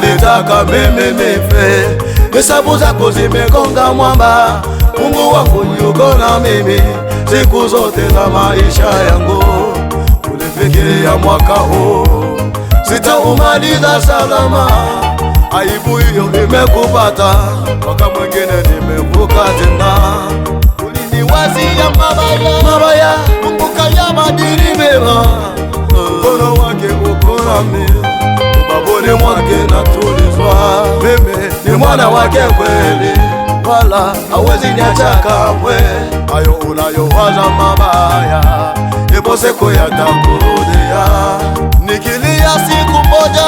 ulitaka mimi nife, hesabu zako zimegonga mwamba. Mungu wangu yuko na mimi siku zote za maisha yangu. Ulifikiria mwaka huu sitaumaliza salama, aibu hiyo imekupata, mwaka mwingine nimevuka tena. Uliniwazia mabaya, Mungu kayabadili mema. Mkono wake uko nami, ubavuni mwake natulizwa. Mimi ni mwana wake kweli, wala hawezi niacha kamwe. Hayo unayowaza mabaya, ipo siku yatakurudia. Nikilia siku moja,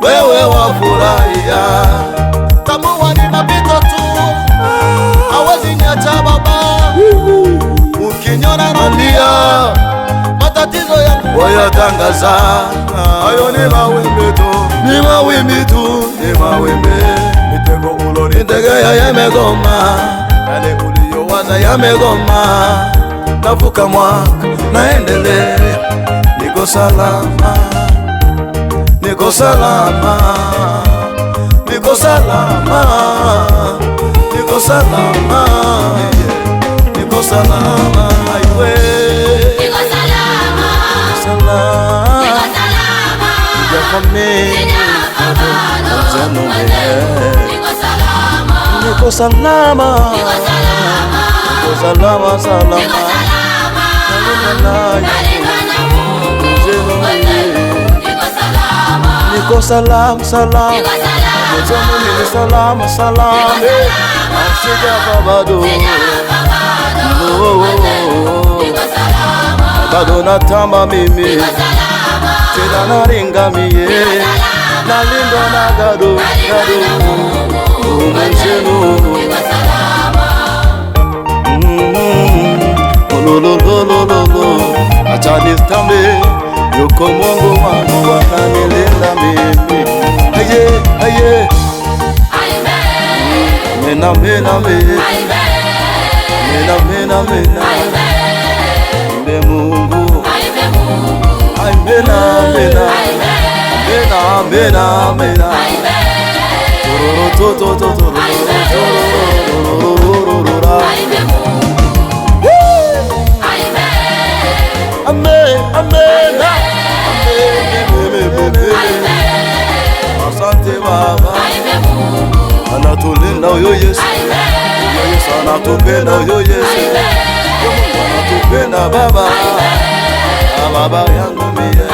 wewe wafurahia. Tambua ni mapito tu, hawezi niacha baba. Ukiniona nalia, matatizo yangu wayatangaza. Hayo ni mawimbi tu, ni mawimbi tu, ni mawimbi. Mitego ulonitegea yamegoma, yale uliyowaza yamegoma. Navuka mwaka, naendelea, niko salama, niko salama, niko salama, niko salama, niko salama, aiwe, niko salama, salama, niko salama, niko salama, niko salama, niko salama, niko salama, salama, niko salama, nalingana Mungu wetu, niko salama, niko salama, salama, niko salama, niko salama, salama, sijafa bado, niko salama, bado natamba mimi, niko salama, tena naringa mie, nalindwa na gado, gado, umeshenu. niko salama. Lololololo, acha nistambe, yuko Mungu wangu ananilinda mimi. Aye, aye, mena, mena, mena, mena, mena, mena, mbe Mungu, ay mena, mena, mena, mena, mena, tororo, tororo, tororo, tororo, amen, amen, asante Baba, anatulinda huyo Yesu, huyo Yesu anatupenda, huyo Yesu anatupenda Baba, Baba yangu mie.